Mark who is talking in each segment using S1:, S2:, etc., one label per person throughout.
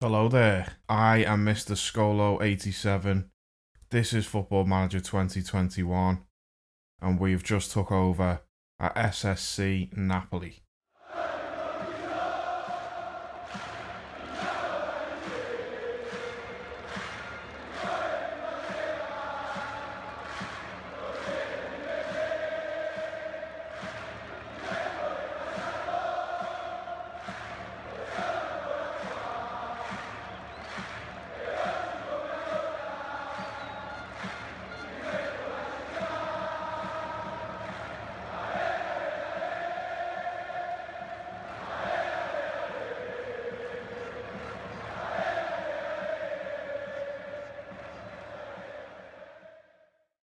S1: Hello there, I am Mr. Scolo87. This is Football Manager 2021 and we've just took over at SSC Napoli.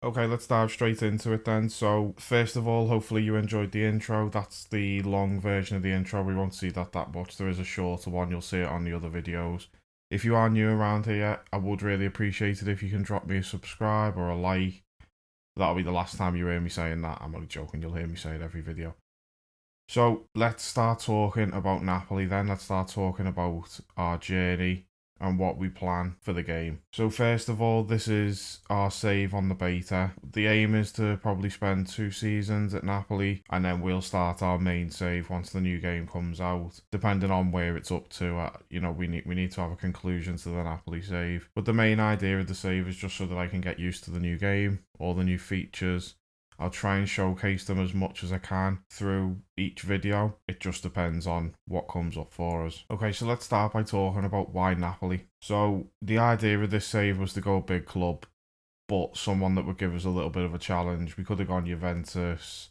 S1: Okay, let's dive straight into it then. So, first of all, hopefully you enjoyed the intro. That's the long version of the intro. We won't see that much. There is a shorter one. You'll see it on the other videos. If you are new around here, I would really appreciate it if you can drop me a subscribe or a like. That'll be the last time you hear me saying that. I'm only joking. You'll hear me say it every video. So, let's start talking about Napoli then. Let's start talking about our journey and what we plan for the game. So first of all, this is our save on the beta. The aim is to probably spend 2 seasons at Napoli and then we'll start our main save once the new game comes out, depending on where it's up to. We need to have a conclusion to the Napoli save, but the main idea of the save is just so that I can get used to the new game, all the new features. I'll try and showcase them as much as I can through each video. It just depends on what comes up for us. Okay, so let's start by talking about why Napoli. So the idea of this save was to go big club, but someone that would give us a little bit of a challenge. We could have gone Juventus,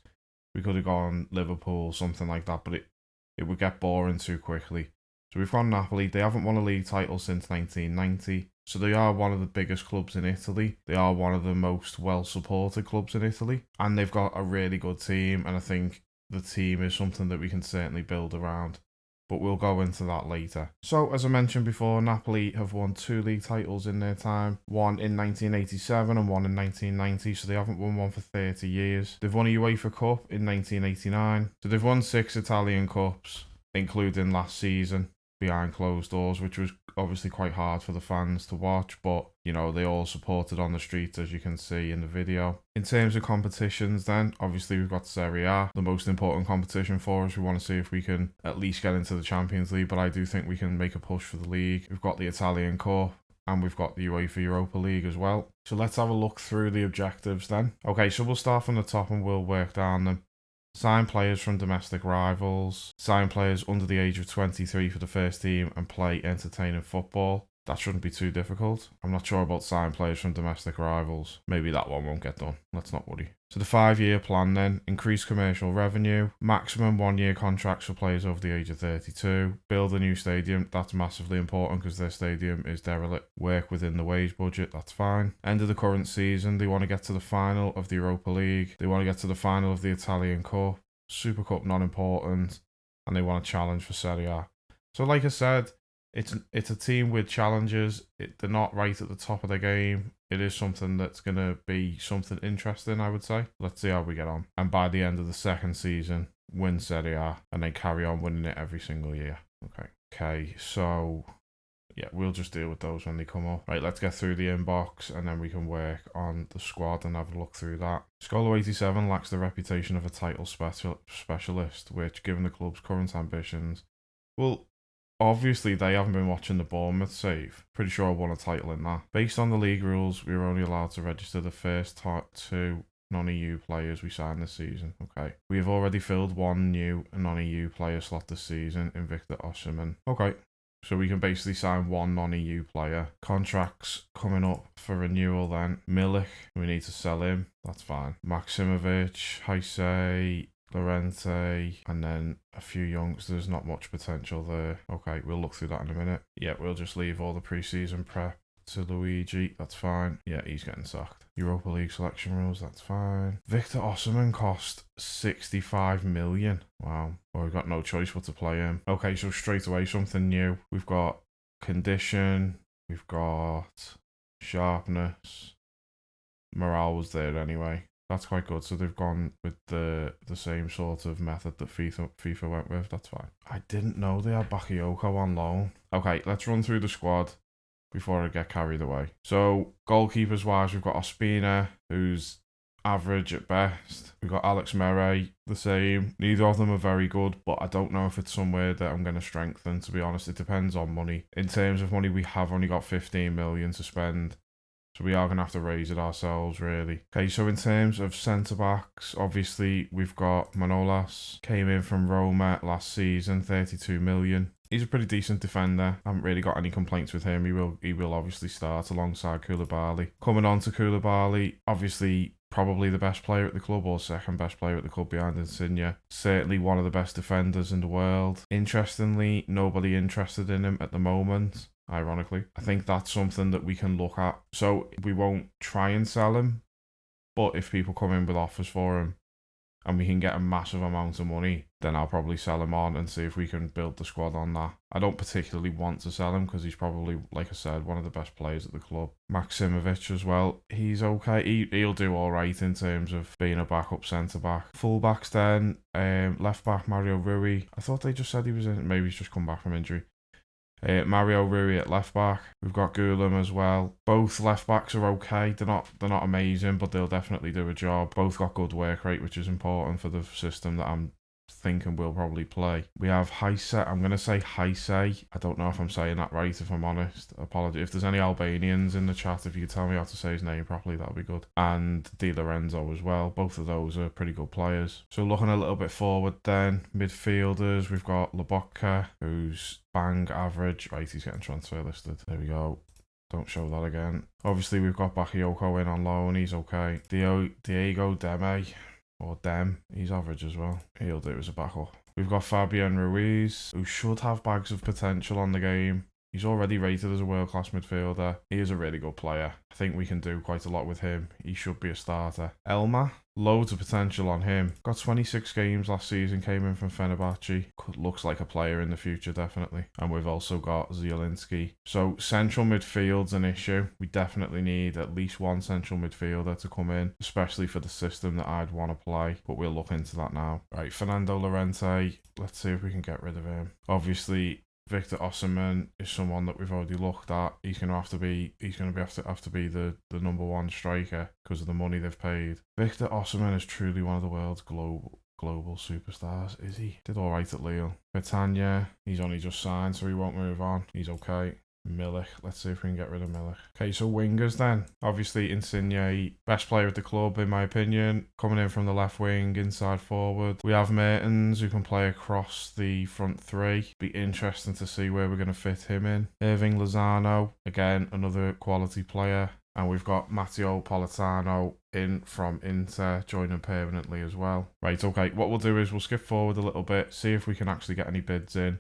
S1: we could have gone Liverpool, something like that, but it would get boring too quickly. So we've gone Napoli. They haven't won a league title since 1990. So they are one of the biggest clubs in Italy. They are one of the most well-supported clubs in Italy. And they've got a really good team. And I think the team is something that we can certainly build around. But we'll go into that later. So, as I mentioned before, Napoli have won 2 league titles in their time. One in 1987 and one in 1990. So they haven't won one for 30 years. They've won a UEFA Cup in 1989. So they've won 6 Italian Cups, including last season, behind closed doors, which was obviously quite hard for the fans to watch, but they all supported on the streets, as you can see in the video. In terms of competitions then, obviously we've got Serie A, the most important competition for us. We want to see if we can at least get into the Champions League, but I do think we can make a push for the league. We've got the Italian Cup and we've got the UEFA Europa League as well. So let's have a look through the objectives then. Okay, so we'll start from the top and we'll work down them. Sign players from domestic rivals. Sign players under the age of 23 for the first team and play entertaining football. That shouldn't be too difficult. I'm not sure about sign players from domestic rivals. Maybe that one won't get done. Let's not worry. So the 5-year plan then, increase commercial revenue, maximum 1-year contracts for players over the age of 32, build a new stadium. That's massively important because their stadium is derelict. Work within the wage budget. That's fine. End of the current season, they want to get to the final of the Europa League. They want to get to the final of the Italian Cup. Super Cup not important, and they want to challenge for Serie A. So like I said, it's a team with challenges. They're not right at the top of the game. It is something that's going to be something interesting, I would say. Let's see how we get on. And by the end of the second season, win Serie A and then carry on winning it every single year. Okay, so yeah, we'll just deal with those when they come up. Right, let's get through the inbox and then we can work on the squad and have a look through that. Scolo87 lacks the reputation of a title specialist, which, given the club's current ambitions, well, obviously they haven't been watching the Bournemouth save. Pretty sure I won a title in that. Based on the league rules, we were only allowed to register the first 2 non-EU players we signed this season. Okay. We have already filled 1 new non-EU player slot this season in Victor Osimhen. Okay. So we can basically sign 1 non-EU player. Contracts coming up for renewal then. Milik, we need to sell him. That's fine. Maximovic, Heise, Lorente, and then a few youngsters. Not much potential there. Okay, we'll look through that in a minute. Yeah, we'll just leave all the pre-season prep to Luigi. That's fine. Yeah, he's getting sacked. Europa League selection rules. That's fine. Victor Osimhen cost 65 million. Wow. Well, we've got no choice but to play him. Okay, so straight away something new. We've got condition. We've got sharpness. Morale was there anyway. That's quite good. So they've gone with the same sort of method that FIFA went with. That's fine. I didn't know they had Bakayoko on loan. Okay, let's run through the squad before I get carried away. So goalkeepers wise, we've got Ospina, who's average at best. We've got Alex Meret, the same. Neither of them are very good, but I don't know if it's somewhere that I'm going to strengthen, to be honest. It depends on money. In terms of money, we have only got 15 million to spend. So we are going to have to raise it ourselves, really. Okay, so in terms of centre-backs, obviously we've got Manolas. Came in from Roma last season, 32 million. He's a pretty decent defender. I haven't really got any complaints with him. He will obviously start alongside Koulibaly. Coming on to Koulibaly, obviously probably the best player at the club, or second best player at the club behind Insigne. Certainly one of the best defenders in the world. Interestingly, nobody interested in him at the moment. Ironically, I think that's something that we can look at. So we won't try and sell him, but if people come in with offers for him and we can get a massive amount of money, then I'll probably sell him on and see if we can build the squad on that. I don't particularly want to sell him because he's probably, like I said, one of the best players at the club. Maximovic as well, he's okay. He'll do all right in terms of being a backup centre-back. Full-backs then, left-back Mario Rui. I thought they just said he was in, maybe he's just come back from injury. Mario Rui at left back. We've got Gulam as well. Both left backs are okay. They're not amazing, but they'll definitely do a job. Both got good work rate, which is important for the system that I'm thinking we'll probably play. We have Heise. I'm going to say Heise. I don't know if I'm saying that right, if I'm honest. Apologies. If there's any Albanians in the chat, if you could tell me how to say his name properly, that would be good. And Di Lorenzo as well. Both of those are pretty good players. So looking a little bit forward then, midfielders, we've got Lobotka, who's bang average. Right, he's getting transfer listed. There we go. Don't show that again. Obviously, we've got Bakayoko in on loan. He's okay. Diego Deme. Or Dem, he's average as well. He'll do as a backup. We've got Fabian Ruiz, who should have bags of potential on the game. He's already rated as a world-class midfielder. He is a really good player. I think we can do quite a lot with him. He should be a starter. Elma, loads of potential on him. Got 26 games last season, came in from Fenerbahce. Looks like a player in the future, definitely. And we've also got Zielinski. So central midfield's an issue. We definitely need at least one central midfielder to come in, especially for the system that I'd want to play. But we'll look into that now. Right, Fernando Llorente. Let's see if we can get rid of him. Obviously, Victor Osimhen is someone that we've already looked at. He's going to have to be the number one striker because of the money they've paid. Victor Osimhen is truly one of the world's global superstars. Is he? Did all right at Lille. Petagna, he's only just signed, so he won't move on. He's okay. Milik, let's see if we can get rid of Milik. Okay, so wingers then. Obviously Insigne, best player at the club in my opinion, coming in from the left wing, inside forward. We have Mertens, who can play across the front three. Be interesting to see where we're going to fit him in. Irving Lozano, again another quality player. And we've got Matteo Politano in from Inter, joining permanently as well. Right, okay, what we'll do is we'll skip forward a little bit, see if we can actually get any bids in,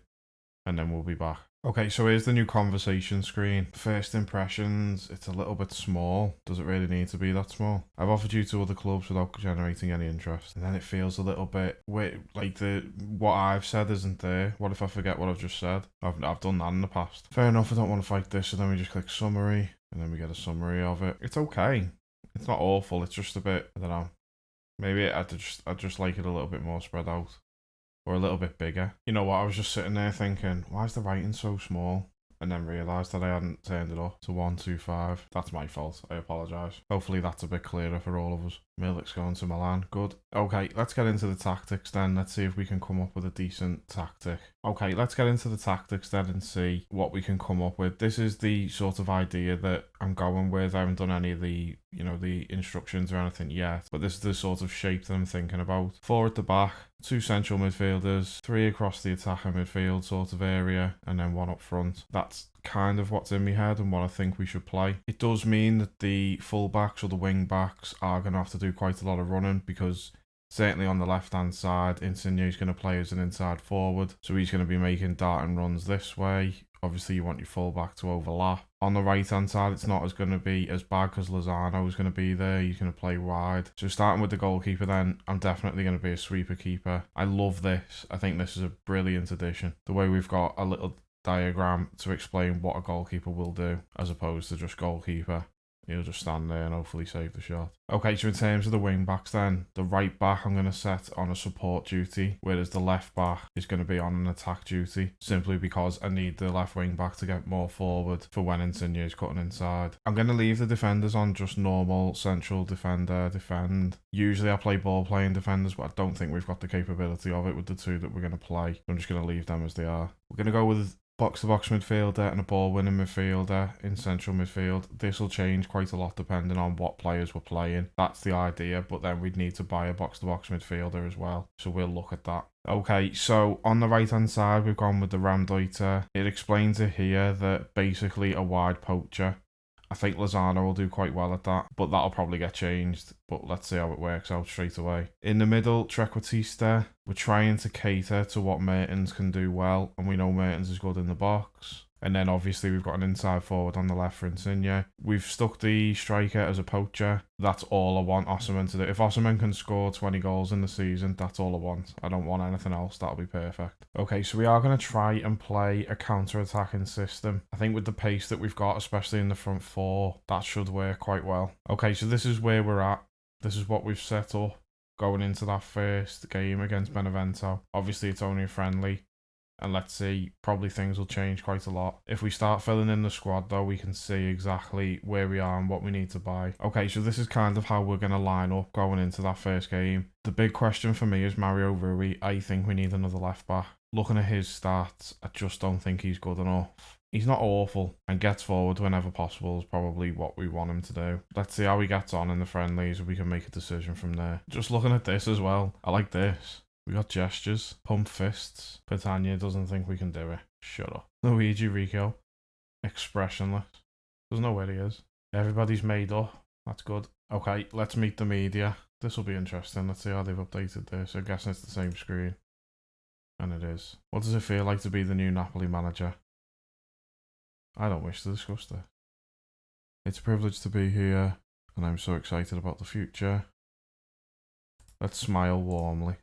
S1: and then we'll be back. Okay, so here's the new conversation screen. First impressions, it's a little bit small. Does it really need to be that small? I've offered you to other clubs without generating any interest. And then it feels a little bit, like what I've said isn't there. What if I forget what I've just said? I've done that in the past. Fair enough, I don't want to fight this, so then we just click summary, and then we get a summary of it. It's okay. It's not awful, it's just a bit, I don't know. Maybe I'd just like it a little bit more spread out. Or a little bit bigger. You know what, I was just sitting there thinking, why is the writing so small? And then realised that I hadn't turned it up to 125. That's my fault, I apologise. Hopefully that's a bit clearer for all of us. Milik's going to Milan, good. Okay, let's get into the tactics then. Let's see if we can come up with a decent tactic. Okay, let's get into the tactics then and see what we can come up with. This is the sort of idea that I'm going with. I haven't done any of the, the instructions or anything yet, but this is the sort of shape that I'm thinking about. 4 at the back, 2 central midfielders, 3 across the attacking midfield sort of area, and then 1 up front. That's kind of what's in my head and what I think we should play. It does mean that the full-backs or the wing-backs are going to have to do quite a lot of running, because certainly on the left-hand side, Insigne is going to play as an inside forward, so he's going to be making darting runs this way. Obviously, you want your full-back to overlap. On the right-hand side, it's not going to be as bad because Lozano is going to be there. He's going to play wide. So starting with the goalkeeper then, I'm definitely going to be a sweeper keeper. I love this. I think this is a brilliant addition. The way we've got a little diagram to explain what a goalkeeper will do as opposed to just goalkeeper. He'll just stand there and hopefully save the shot. Okay, so in terms of the wing backs then, the right back I'm going to set on a support duty, whereas the left back is going to be on an attack duty, simply because I need the left wing back to get more forward for when Insigne is cutting inside. I'm going to leave the defenders on just normal central defender, defend. Usually I play ball playing defenders, but I don't think we've got the capability of it with the two that we're going to play. I'm just going to leave them as they are. We're going to go with box-to-box midfielder and a ball-winning midfielder in central midfield. This will change quite a lot depending on what players we're playing. That's the idea, but then we'd need to buy a box-to-box midfielder as well. So we'll look at that. Okay, so on the right-hand side, we've gone with the Ramdeuter. It explains it here that basically a wide poacher. I think Lozano will do quite well at that, but that'll probably get changed. But let's see how it works out straight away. In the middle, Trequartista. We're trying to cater to what Mertens can do well, and we know Mertens is good in the box. And then obviously we've got an inside forward on the left for Insigne. We've stuck the striker as a poacher. That's all I want Osimhen to do. If Osimhen can score 20 goals in the season, that's all I want. I don't want anything else. That'll be perfect. Okay, so we are going to try and play a counter-attacking system. I think with the pace that we've got, especially in the front four, that should work quite well. Okay, so this is where we're at. This is what we've set up going into that first game against Benevento. Obviously, it's only a friendly. And let's see, probably things will change quite a lot. If we start filling in the squad though, we can see exactly where we are and what we need to buy. Okay, so this is kind of how we're going to line up going into that first game. The big question for me is Mario Rui. I think we need another left back. Looking at his stats, I just don't think he's good enough. He's not awful and gets forward whenever possible is probably what we want him to do. Let's see how he gets on in the friendlies and we can make a decision from there. Just looking at this as well, I like this. We got gestures, pump fists. Petagna doesn't think we can do it. Shut up. Luigi Rico, expressionless. Doesn't know where he is. Everybody's made up. That's good. Okay, let's meet the media. This will be interesting. Let's see how they've updated this. I'm guessing it's the same screen. And it is. What does it feel like to be the new Napoli manager? I don't wish to discuss this. It's a privilege to be here, and I'm so excited about the future. Let's smile warmly.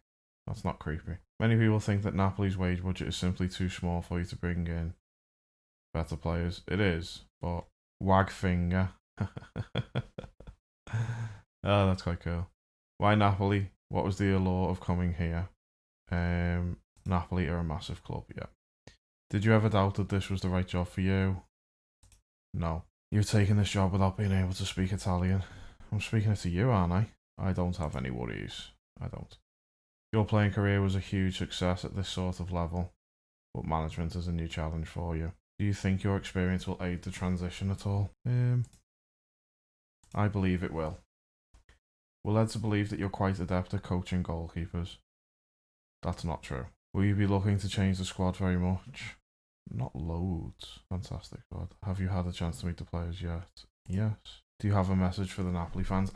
S1: That's not creepy. Many people think that Napoli's wage budget is simply too small for you to bring in better players. It is, but wag finger. Oh, that's quite cool. Why Napoli? What was the allure of coming here? Napoli are a massive club, yeah. Did you ever doubt that this was the right job for you? No. You've taken this job without being able to speak Italian. I'm speaking it to you, aren't I? I don't have any worries. I don't. Your playing career was a huge success at this sort of level, but management is a new challenge for you. Do you think your experience will aid the transition at all? I believe it will. We're led to believe that you're quite adept at coaching goalkeepers. That's not true. Will you be looking to change the squad very much? Not loads. Fantastic squad. Have you had a chance to meet the players yet? Yes. Do you have a message for the Napoli fans?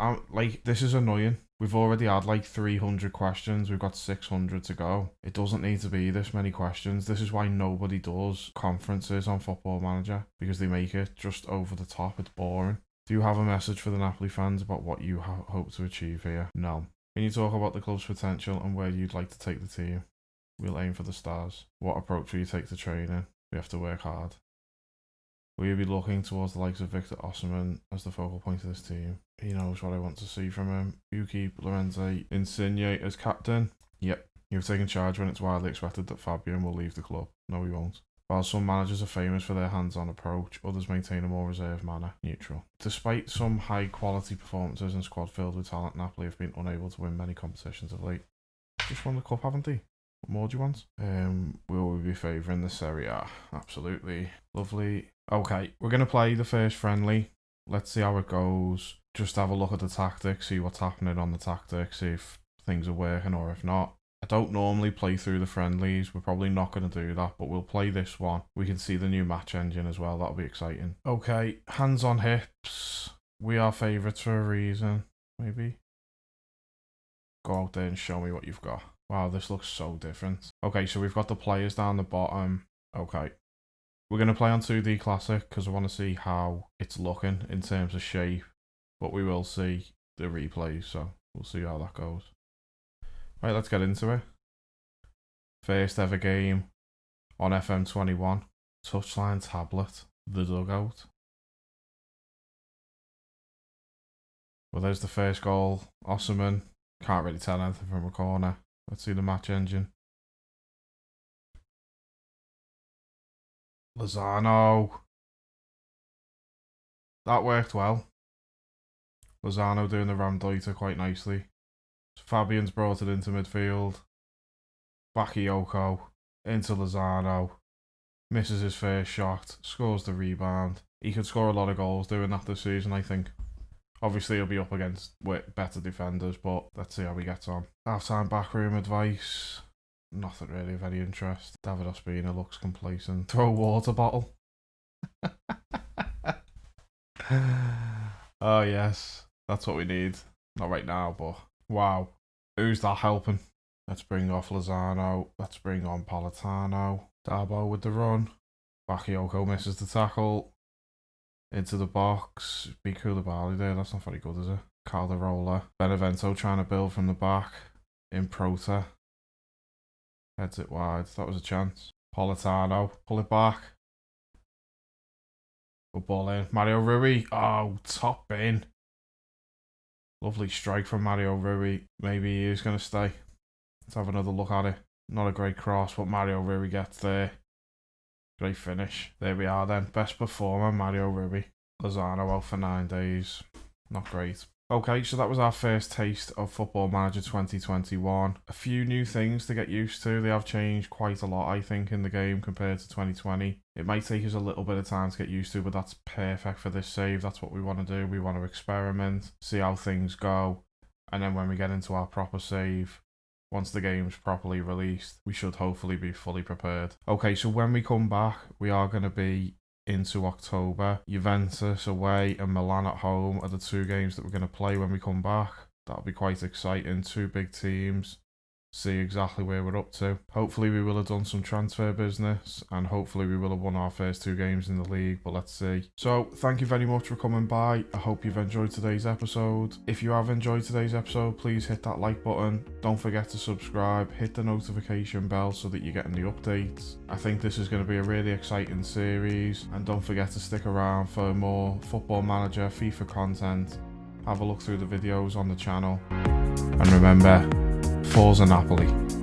S1: This is annoying. We've already had like 300 questions. We've got 600 to go. It doesn't need to be this many questions. This is why nobody does conferences on Football Manager, because they make it just over the top. It's boring. Do you have a message for the Napoli fans about what you hope to achieve here? No. Can you talk about the club's potential and where you'd like to take the team? We'll aim for the stars. What approach will you take to training? We have to work hard. Will you be looking towards the likes of Victor Osimhen as the focal point of this team? He knows what I want to see from him. You keep Lorenzo Insigne as captain? Yep. You've taken charge when it's widely expected that Fabian will leave the club. No, he won't. While some managers are famous for their hands-on approach, others maintain a more reserved manner. Neutral. Despite some high-quality performances and squad filled with talent, Napoli have been unable to win many competitions of late. Just won the cup, haven't they? What more do you want? Will we be favouring the Serie A? Absolutely. Lovely. Okay, we're going to play the first friendly. Let's see how it goes. Just have a look at the tactics, see what's happening on the tactics, see if things are working or if not. I don't normally play through the friendlies. We're probably not going to do that, but we'll play this one. We can see the new match engine as well. That'll be exciting. Okay, hands on hips. We are favourites for a reason, maybe. Go out there and show me what you've got. Wow, this looks so different. Okay, so we've got the players down the bottom. Okay. We're going to play on 2D Classic because I want to see how it's looking in terms of shape. But we will see the replays, so we'll see how that goes. Right, let's get into it. First ever game on FM21. Touchline tablet. The dugout. Well, there's the first goal. Osman. Can't really tell anything from a corner. Let's see the match engine. Lozano. That worked well. Lozano doing the Ramdeuter quite nicely. So Fabian's brought it into midfield. Bakayoko into Lozano. Misses his first shot. Scores the rebound. He could score a lot of goals doing that this season, I think. Obviously, he'll be up against better defenders, but let's see how he gets on. Half-time backroom advice. Nothing really of any interest. David Ospina looks complacent. Throw a water bottle. Oh, yes. That's what we need. Not right now, but wow. Who's that helping? Let's bring off Lozano. Let's bring on Politano. Darbo with the run. Bakayoko misses the tackle. Into the box. Be Koulibaly there. That's not very good, is it? Calderola. Benevento trying to build from the back. Improta. Heads it wide. That was a chance. Politano. Pull it back. Good ball in. Mario Rui. Oh, top bin. Lovely strike from Mario Rui. Maybe he is going to stay. Let's have another look at it. Not a great cross, but Mario Rui gets there. Great finish. There we are then. Best performer, Mario Rui. Lozano out for 9 days. Not great. Okay, so that was our first taste of Football Manager 2021. A few new things to get used to. They have changed quite a lot, I think, in the game compared to 2020. It might take us a little bit of time to get used to, but that's perfect for this save. That's what we want to do. We want to experiment, see how things go. And then when we get into our proper save, once the game's properly released, we should hopefully be fully prepared. Okay, so when we come back, we are going to be into October. Juventus away and Milan at home are the 2 games that we're going to play when we come back. That'll be quite exciting. 2 big teams. See exactly where we're up to. Hopefully we will have done some transfer business and hopefully we will have won our first 2 games in the league, but let's see. So thank you very much for coming by. I hope you've enjoyed today's episode. If you have enjoyed today's episode, please hit that like button. Don't forget to subscribe, hit the notification bell so that you're getting the updates. I think this is going to be a really exciting series, and don't forget to stick around for more Football Manager FIFA content. Have a look through the videos on the channel, and remember, Forza Napoli.